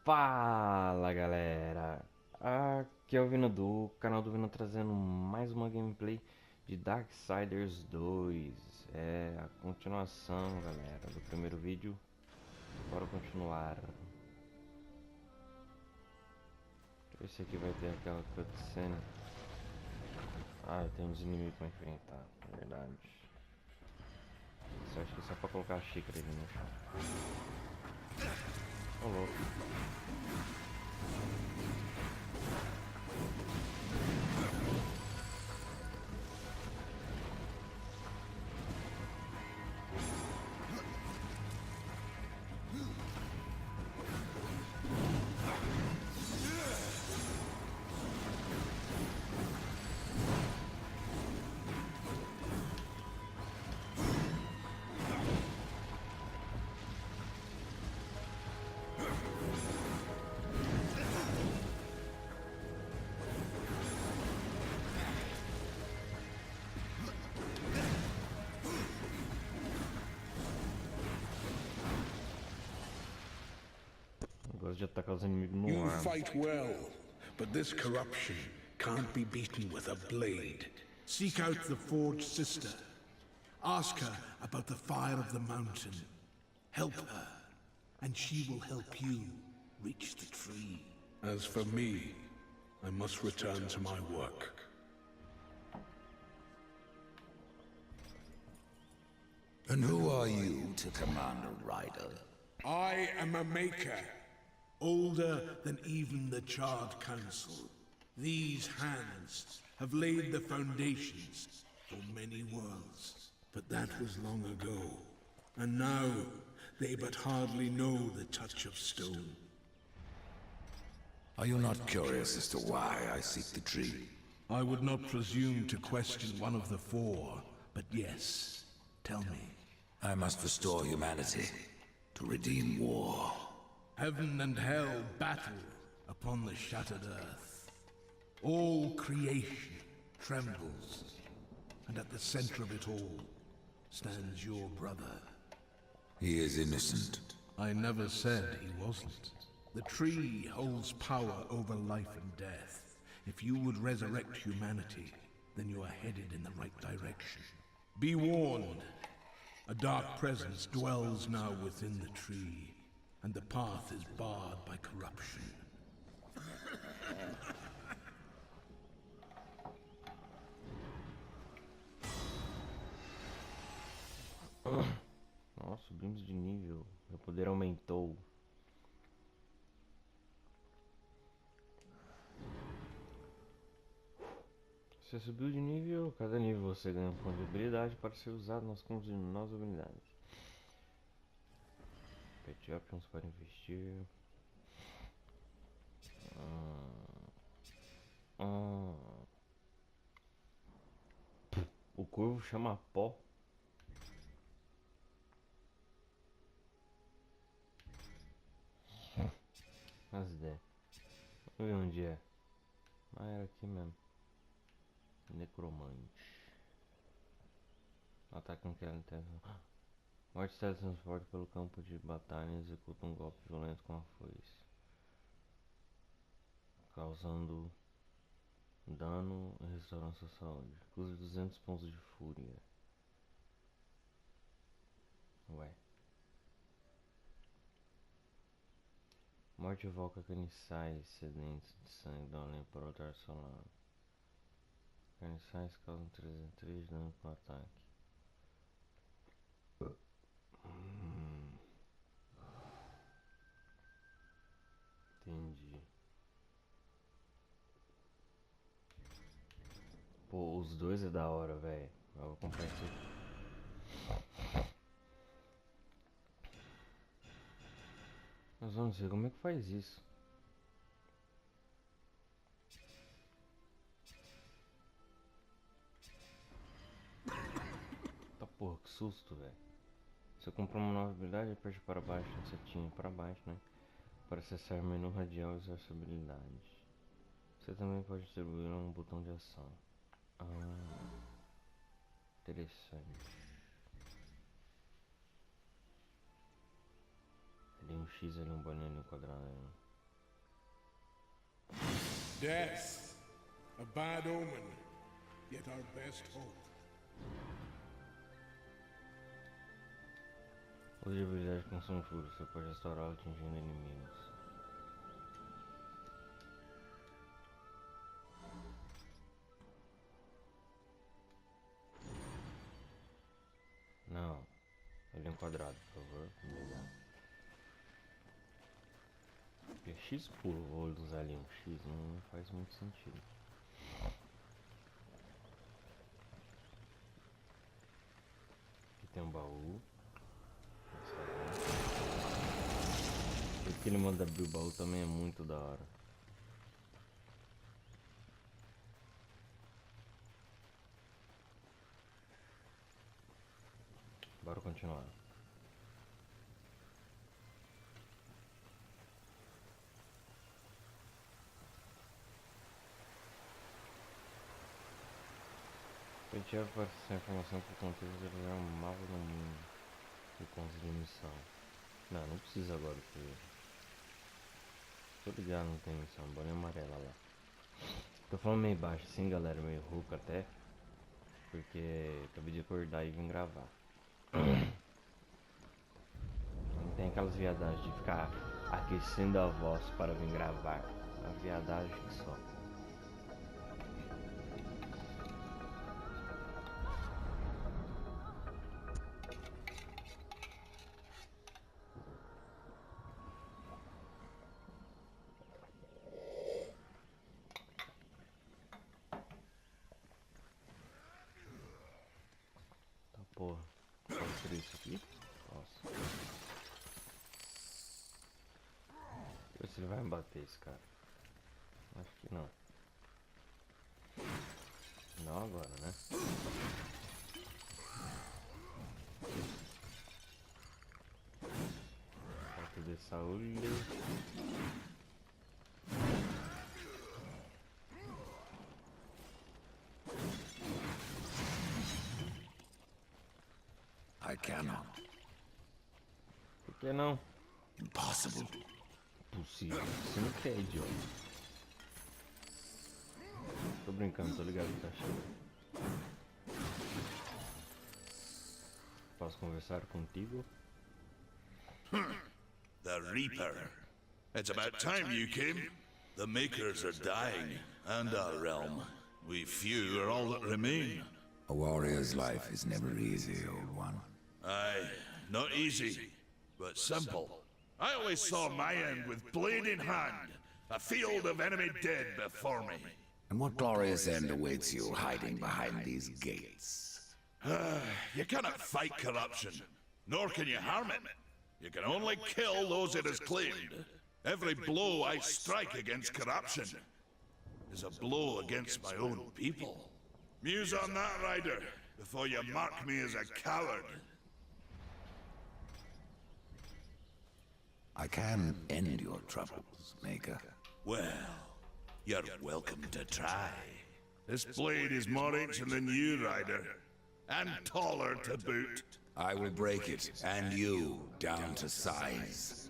Fala galera, aqui é o Vina do canal do Vina trazendo mais uma gameplay de Darksiders 2. É a continuação, galera, do primeiro vídeo. Bora continuar. Esse aqui vai ter aquela cutscene. Tem uns inimigos pra enfrentar, é verdade. Isso acho que é só pra colocar a xícara ali no chão. Ô louco. Gosto de atacar os inimigos no You ar. fight well, but this corruption can't be beaten with a blade. Seek out the Forged Sister. Ask her about the fire of the mountain. Help her, and she will help you reach the tree. As for me, I must return to my work. And who are you to command a rider? I am a maker, older than even the Charred Council. These hands have laid the foundations for many worlds. But that was long ago, and now they but hardly know the touch of stone. Are you not curious as to why I seek the tree? I would not presume to question one of the four, but yes, tell me. I must restore humanity, to redeem war. Heaven and hell battle upon the shattered earth. All creation trembles, and at the center of it all stands your brother. He is innocent. I never said he wasn't. The tree holds power over life and death. If you would resurrect humanity, then you are headed in the right direction. Be warned. A dark presence dwells now within the tree, and the path is barred by corruption. Nossa, subimos de nível. Meu poder aumentou. Você subiu de nível, cada nível você ganha um ponto de habilidade para ser usado nas contas de novas habilidades. PT1 para investir. O corvo chama pó. As ideias. Vamos ver onde é. Era aqui mesmo. Necromante. Ataque com que ela tem. Morte se transporta pelo campo de batalha e executa um golpe violento com a foice, causando dano e restaurando sua saúde. Use 200 pontos de fúria. Ué. Morte evoca caniçais sedentes de sangue da além para outro arsenal. Caniçais causam 303 de dano com ataque. Entendi. Pô, os dois é da hora, velho. Eu vou comprar esse aqui. Mas vamos ver como é que faz isso. Tá porra, que susto, velho. Se eu comprar uma nova habilidade, aperte para baixo, setinha para baixo, né? Para acessar o menu radial e usar sua habilidade. Você também pode distribuir um botão de ação. Interessante. Ali um X, ali um bolinho, ali um quadrado. Death, a bad omen, yet our best hope. Usa de habilidade com som fúria, você pode restaurá-lo atingindo inimigos. Não, ele é um quadrado, por favor. Obrigado. Porque X puro, vou usar ali um X, não faz muito sentido. Aqui tem um baú. Aquele modo de abrir o baú também é muito da hora. Bora continuar. Pentear para essa informação por conteúdo de jogar um mapa no mundo e conseguir missão. Não precisa agora, porque tô ligado, não tem missão, bolinha amarela lá. Tô falando meio baixo assim, galera, meio rouco até, porque acabei de acordar e vim gravar. Não tem aquelas viadagens de ficar aquecendo a voz para vir gravar. A viadagem só. Tá porra. Pode ser isso aqui? Nossa. Deixa eu ver se ele vai me bater esse cara. Acho que não. Não agora, né? Falta de saúde. I cannot. Por que não? Impossible. Possível. Você não quer, idiota. Tô brincando, tô ligado que tá achando. Posso conversar contigo? The Reaper. It's about time you came. The Makers are dying, and our realm. We few are all that remain. A warrior's life is never easy, old one. Aye, not easy, but simple. I always saw my end with blade in hand, a field of enemy dead before me. And what glorious end awaits you hiding behind these gates? You cannot fight corruption, nor can you harm it. You can only kill those it has claimed. Every blow I strike against corruption is a blow against my own people. Muse on that, Ryder, before you mark me as a coward. I can end your troubles, Maker. Well, you're welcome to try. This blade is more ancient than you, Ryder, and taller to boot. I will break it, and you, down to size.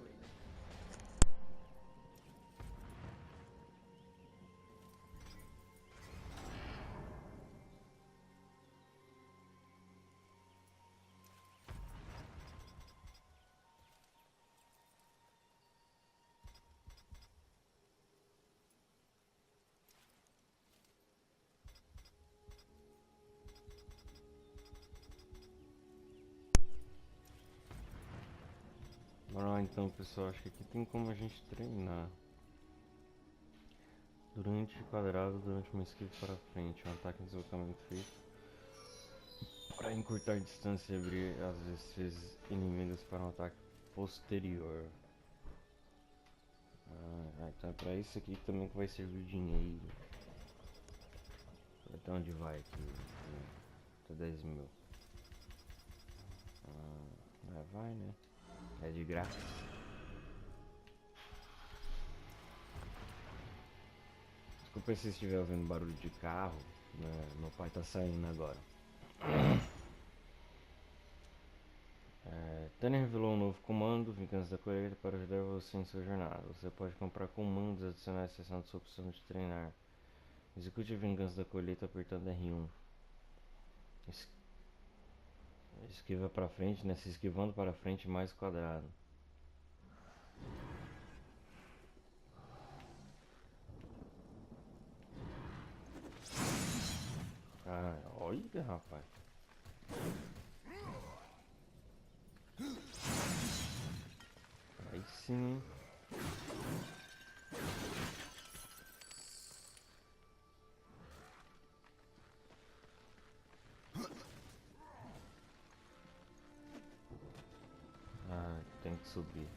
Bora lá então, pessoal, acho que aqui tem como a gente treinar. Durante quadrado, durante uma esquiva para frente, um ataque em deslocamento feito para encurtar distância e abrir as defesas inimigas para um ataque posterior. Então é pra isso aqui também que vai servir o dinheiro. Até onde vai aqui? Até 10 mil. Vai, né? É de graça. Desculpa se estiver ouvindo barulho de carro, né? Meu pai tá saindo agora. Tânia revelou um novo comando, Vingança da Colheita, para ajudar você em sua jornada. Você pode comprar comandos adicionais acessando sua opção de treinar. Execute a Vingança da Colheita apertando R1. Esquiva para frente, né? Se esquivando para frente mais quadrado. Ah, olha, rapaz. Aí sim. Ah, tem que subir.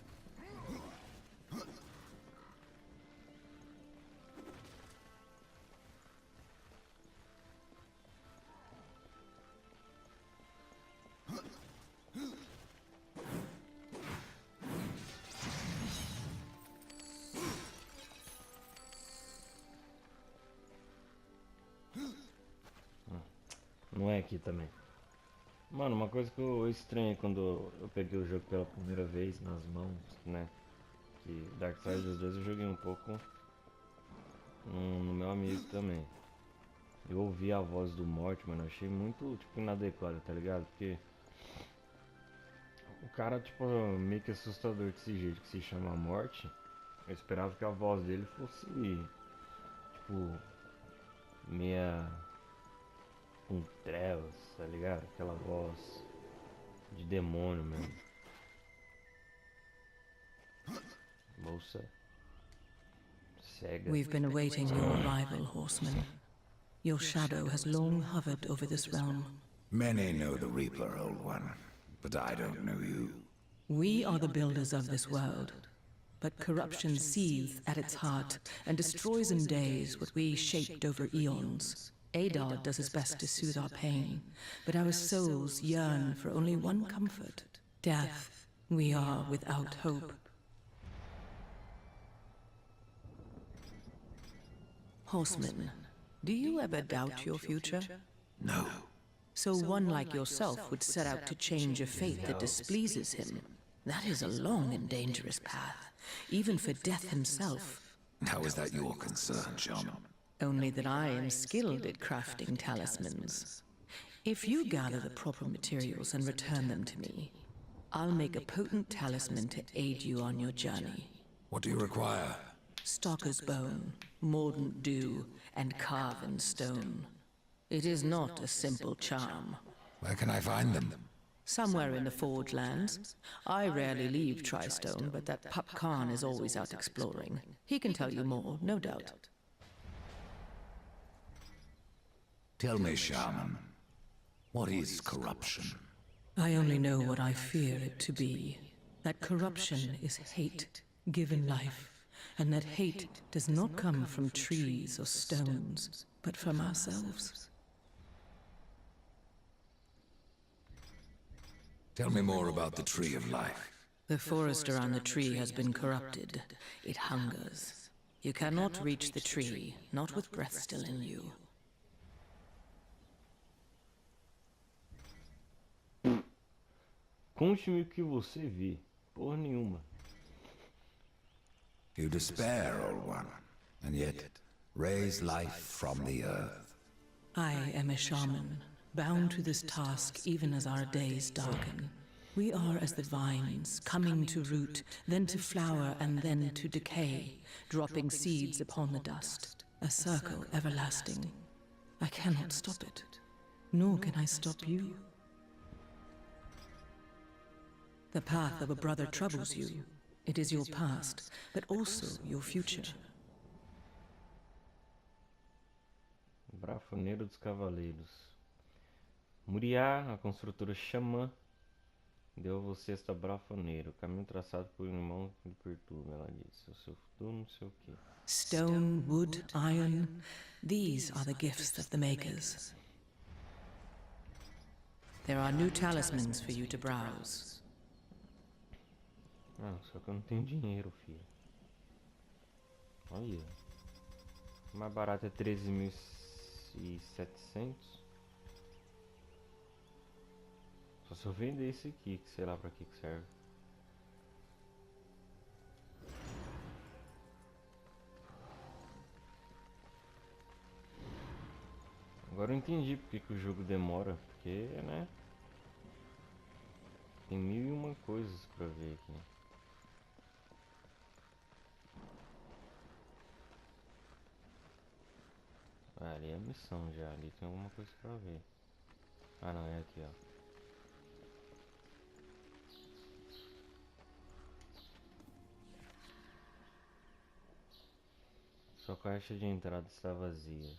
Não é aqui também. Mano, uma coisa que eu estranhei quando eu peguei o jogo pela primeira vez nas mãos, né? Que Darksiders 2 eu joguei um pouco no meu amigo também. Eu ouvi a voz do Morte, mano, eu achei muito, tipo, inadequado, tá ligado? Porque o cara, tipo, meio que assustador desse jeito, que se chama Morte. Eu esperava que a voz dele fosse, tipo, meia com trevas, tá ligado? Aquela voz de demônio mesmo. Moça cega. We've been awaiting your arrival, horseman. Your shadow has long hovered over this realm. Many know the Reaper, Old One, but I don't know you. We are the builders of this world, but corruption seethes at its heart and destroys in days what we shaped over eons. Adar does his best to soothe our pain, but our souls yearn for only one comfort: death. We are without hope. Horseman, do you ever doubt your future? No. So one like yourself would set out to change a fate that displeases him. That is a long and dangerous path, even for death himself. How is that your concern, Shaman? Only that I am skilled at crafting talismans. If you gather the proper materials and return them to me, I'll make a potent talisman to aid you on your journey. What do you require? Stalker's bone, mordant dew, and carven stone. It is not a simple charm. Where can I find them? Somewhere in the Forge Lands. I rarely leave Tristone, but that Pup Khan is always out exploring. He can tell you more, no doubt. Tell me, Shaman, what is corruption? I only know what I fear it to be. That corruption is hate, given life. And that hate does not come from trees or stones, but from ourselves. Tell me more about the Tree of Life. The forest around the tree has been corrupted. It hungers. You cannot reach the tree, not with breath still in you. Conte-me o que você vê. Porra nenhuma. You despair, Old One, and yet raise life from the earth. I am a shaman, bound to this task even as our days darken. We are as the vines, coming to root, then to flower, and then to decay, dropping seeds upon the dust. A circle everlasting. I cannot stop it, nor can I stop you. The path of a brother troubles you. It is your past, but also your future. Brafoneiro dos Cavaleiros. Muriá, a construtora xamã, deu a você esta brafoneira. O caminho traçado por um irmão que lhe perturba, ela disse. O seu futuro não sei o quê. Stone, wood, iron, these are the gifts of the makers. There are new talismans for you to browse. Ah, só que eu não tenho dinheiro, filho. Olha. O mais barato é 13.700. Só se eu vender esse aqui, que sei lá pra que serve. Agora eu entendi porque que o jogo demora, porque, né? Tem 1001 coisas pra ver aqui. Ah, ali é a missão já, ali tem alguma coisa pra ver. Ah não, é aqui ó. Sua caixa de entrada está vazia.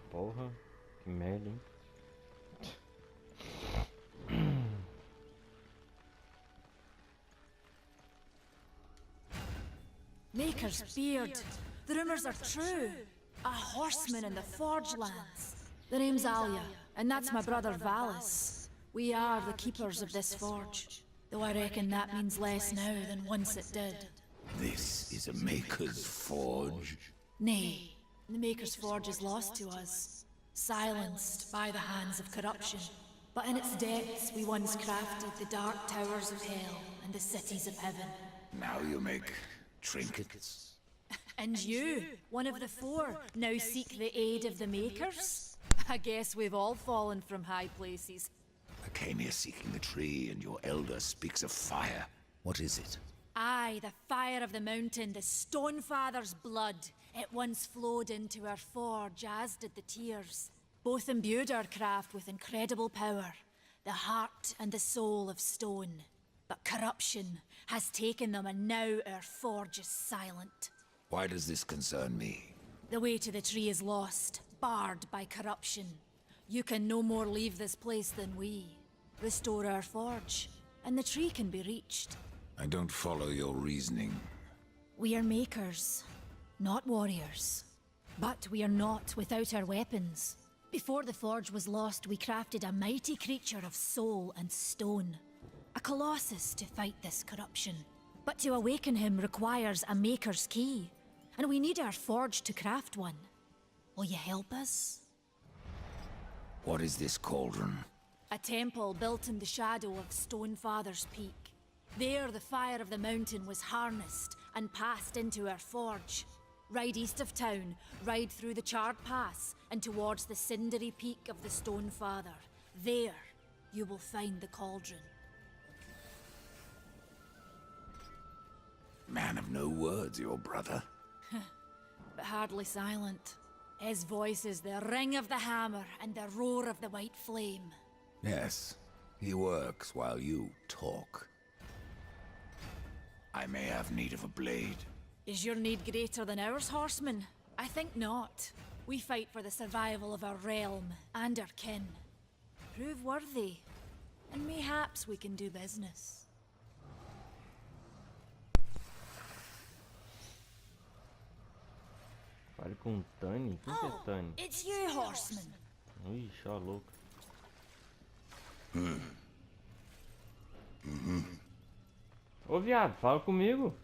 Porra, que merda, hein? Maker's beard. The rumors are true. A horseman in the Forge lands. The name's Alia, and that's my brother Valis. We are the keepers of this forge, though I reckon that means less now than once it did. This is a Maker's Forge. Nay, the Maker's Forge is lost to us, silenced by the hands of corruption. But in its depths we once crafted the dark towers of hell and the cities of heaven. Now you make trinkets? And you, one of the four, now seek the aid of the Makers? I guess we've all fallen from high places. I came here seeking the tree, and your elder speaks of fire. What is it? Aye, the fire of the mountain, the Stonefather's blood. It once flowed into our forge, as did the tears. Both imbued our craft with incredible power, the heart and the soul of stone. But corruption has taken them, and now our forge is silent. Why does this concern me? The way to the tree is lost, barred by corruption. You can no more leave this place than we. Restore our forge, and the tree can be reached. I don't follow your reasoning. We are makers, not warriors. But we are not without our weapons. Before the forge was lost, we crafted a mighty creature of soul and stone. A colossus to fight this corruption. But to awaken him requires a maker's key. And we need our forge to craft one. Will you help us? What is this cauldron? A temple built in the shadow of Stonefather's Peak. There the fire of the mountain was harnessed and passed into our forge. Ride east of town, ride through the charred pass, and towards the cindery peak of the Stonefather. There, you will find the cauldron. Man of no words, your brother. But hardly silent. His voice is the ring of the hammer and the roar of the white flame. Yes, he works while you talk. I may have need of a blade. Is your need greater than ours, horseman? I think not. We fight for the survival of our realm and our kin. Prove worthy, and mayhaps we can do business. Fale com Tani? Quem que é Tani? It's you, horseman. Ixi, ó, louco. Ô, viado, fala comigo.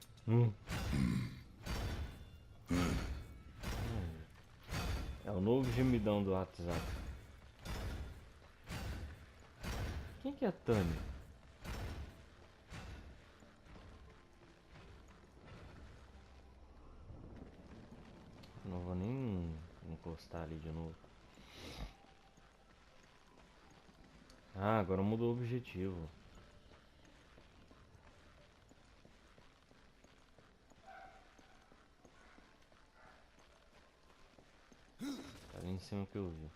É o novo gemidão do WhatsApp. Quem que é Tani? Não vou nem encostar ali de novo. Ah, agora mudou o objetivo. Tá ali em cima que eu vi.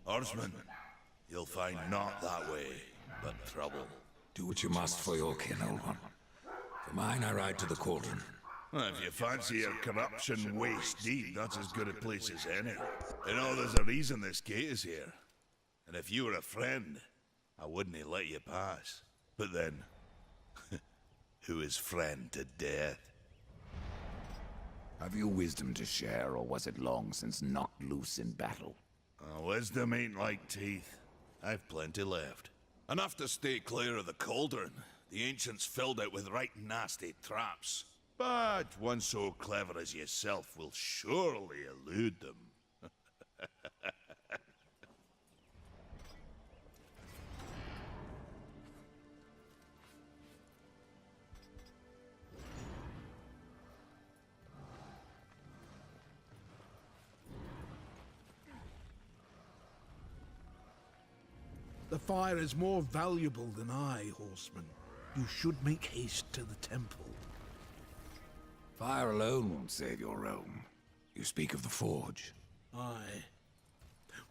Horseman, you'll find not that way, but trouble. Do what you must for your kin, old one. For mine, I ride to the cauldron. Well, if you fancy your corruption waist deep, that's as good a place as any. You know, there's a reason this gate is here. And if you were a friend, I wouldn't let you pass. But then, who is friend to death? Have you wisdom to share, or was it long since knocked loose in battle? Wisdom ain't like teeth. I've plenty left. Enough to stay clear of the cauldron, The ancients filled it with right nasty traps. But one so clever as yourself will surely elude them. The fire is more valuable than I, horseman. You should make haste to the temple. Fire alone won't save your realm. You speak of the forge. Aye.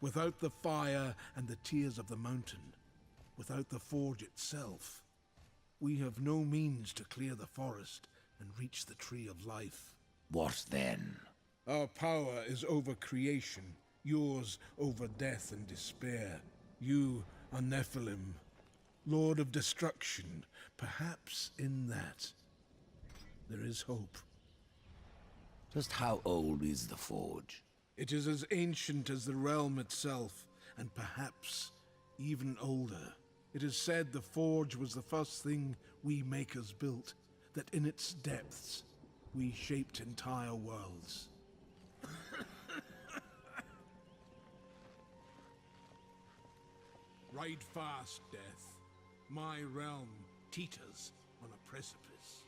Without the fire and the tears of the mountain, without the forge itself, we have no means to clear the forest and reach the tree of life. What then? Our power is over creation, yours over death and despair. You are Nephilim, Lord of Destruction. Perhaps in that, there is hope. Just how old is the forge? It is as ancient as the realm itself, and perhaps even older. It is said the forge was the first thing we makers built, that in its depths we shaped entire worlds. Ride fast, Death. My realm teeters on a precipice.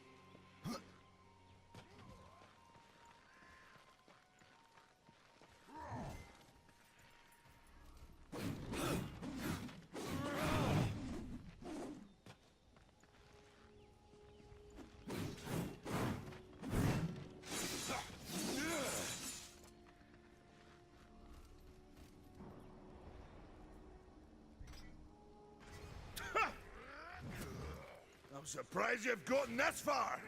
I'm surprised you've gotten this far.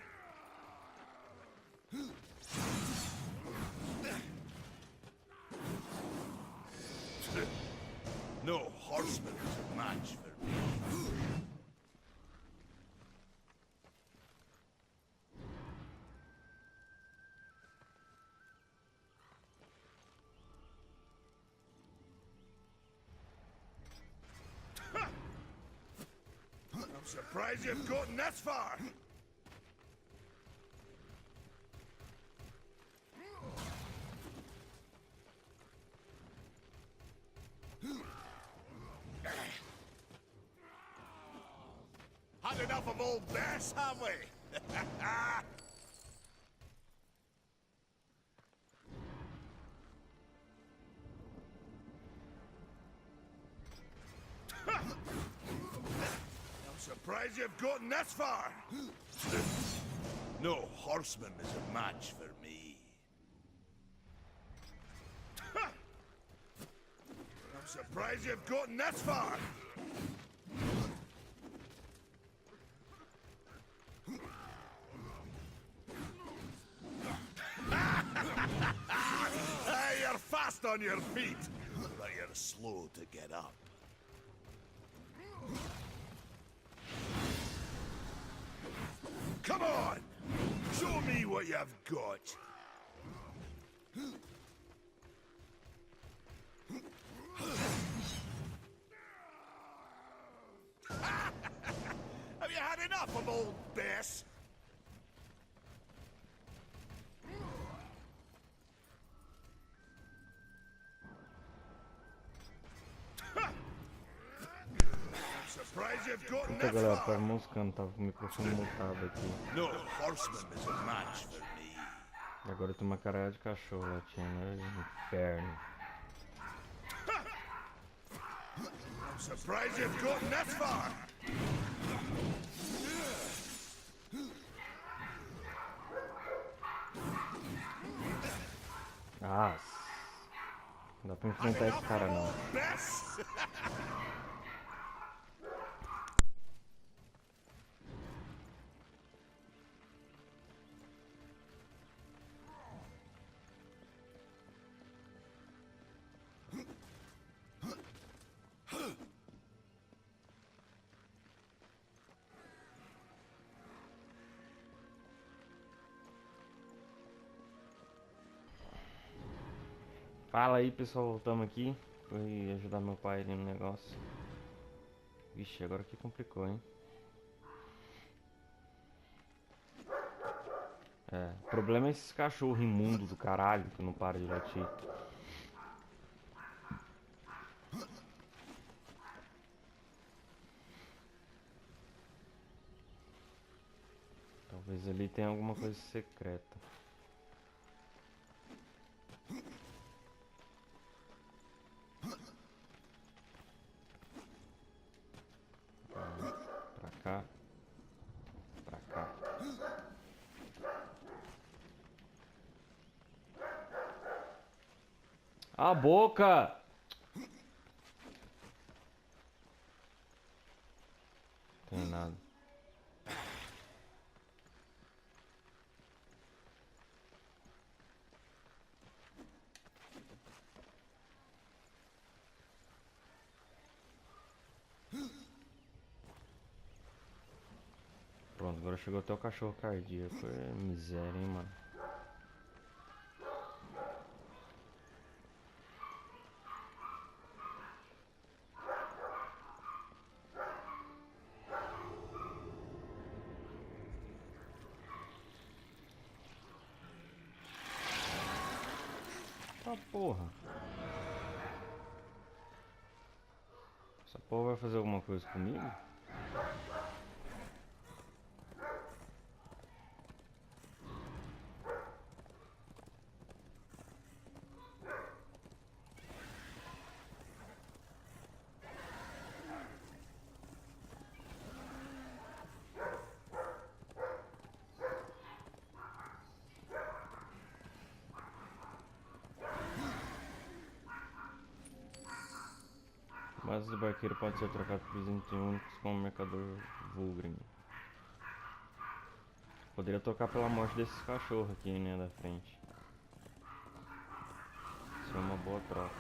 No horseman is a match for me. I'm surprised you've gotten this far. Had enough of old Bess, have we? I'm surprised you've gotten this far. No horseman is a match for me. I'm surprised you've gotten this far. You're fast on your feet, but you're slow to get up. Come on! Show me what you've got. Have you had enough of old Bess? Surprised you've gotten Puta that galera, far. para moscando, tava com o microfone mutado aqui. No horseman is a match for me. E agora tem uma caralhada de cachorro latindo, inferno. I'm surprised you've gotten that far. Ah, não dá pra enfrentar esse cara não. Bess? Fala aí pessoal, voltamos aqui. Fui ajudar meu pai ali no negócio. Vixe, agora que complicou, hein? É, o problema é esses cachorros imundos do caralho que não param de latir. Talvez ali tenha alguma coisa secreta. Pra cá. Pra cá. A boca! Não tem nada. Pronto, agora chegou até o cachorro cardíaco. É miséria, hein, mano. Ah, porra. Essa porra vai fazer alguma coisa comigo? Mas o barqueiro pode ser trocado por itens únicos como mercador Vulgrim. Poderia tocar pela morte desses cachorros aqui, né, da frente. Isso é uma boa troca.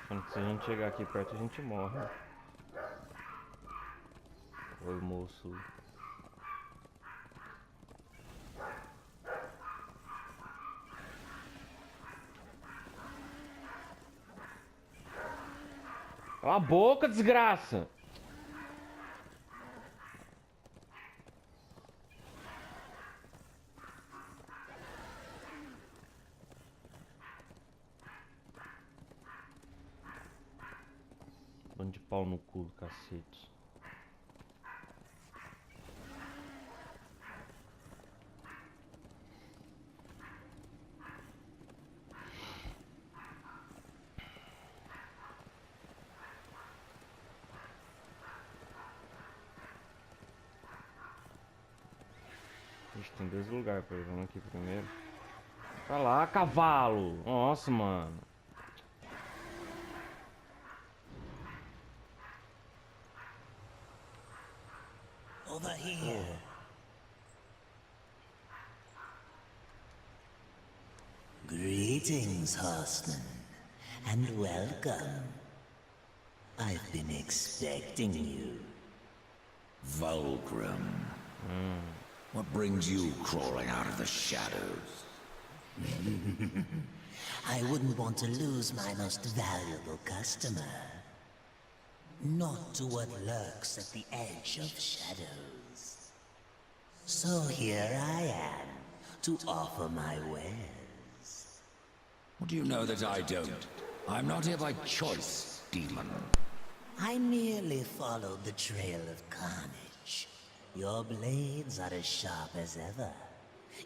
Achando que se a gente chegar aqui perto a gente morre. Oi, moço. Cala a boca, desgraça! Bando de pau no cu do cacete. Ixi, tem dois lugares pra ir. Vamos aqui primeiro. Pra lá, cavalo! Nossa, mano. Over here. Greetings, horseman, and welcome. I've been expecting you. Vulgrim. What brings you crawling out of the shadows? I wouldn't want to lose my most valuable customer. Not to what lurks at the edge of shadows. So here I am, to offer my wares. What do you know that I don't? I'm not here by choice, demon. I merely followed the trail of carnage. Your blades are as sharp as ever.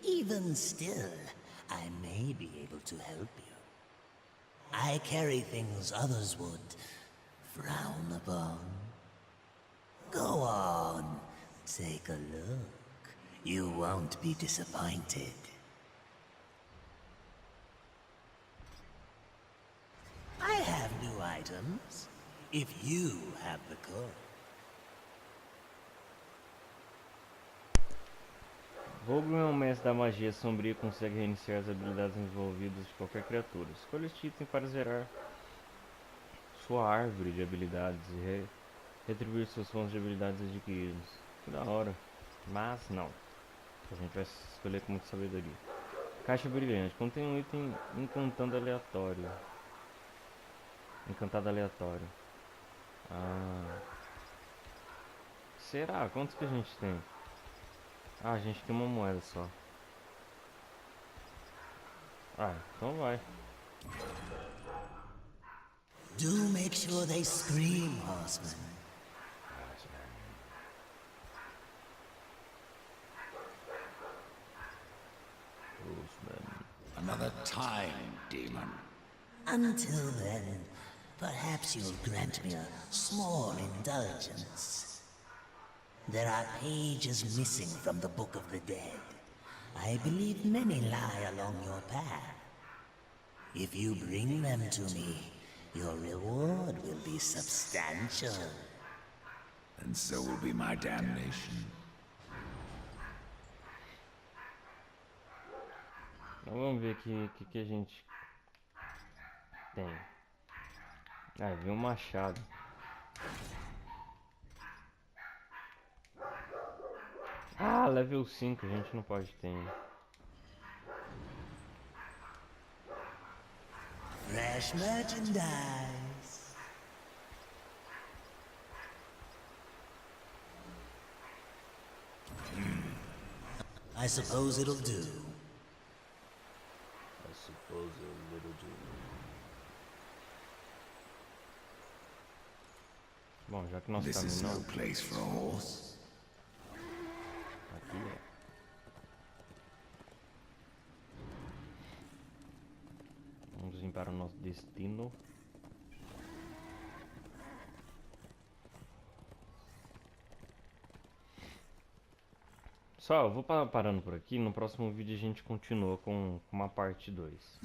Even still, I may be able to help you. I carry things others would frown upon. Go on, take a look. You won't be disappointed. I have new items, if you have the code. Vulgrim é um mestre da magia sombria e consegue reiniciar as habilidades envolvidas de qualquer criatura. Escolha este item para zerar sua árvore de habilidades e retribuir seus pontos de habilidades adquiridos. Que da hora. Mas não. A gente vai escolher com muita sabedoria. Caixa brilhante. Contém um item encantado aleatório. Encantado aleatório. Ah. Será? Quantos que a gente tem? Ah, a gente tem uma moeda só. Ah, então vai. Do make sure they scream, horseman. Another time, demon. Until then, perhaps you'll grant me a small indulgence. There are pages missing from the Book of the Dead. I believe many lie along your path. If you bring them to me, your reward will be substantial. And so will be my damnation. Então vamos ver aqui o que a gente tem. Ah, vi um machado. Ah, level 5 a gente não pode ter. Fresh merchandise. I suppose it'll do. Bom, já que nós This is no caminhamos place for a horse. aqui, vamos vir para o nosso destino. Só, eu vou parando por aqui. No próximo vídeo a gente continua com uma parte 2.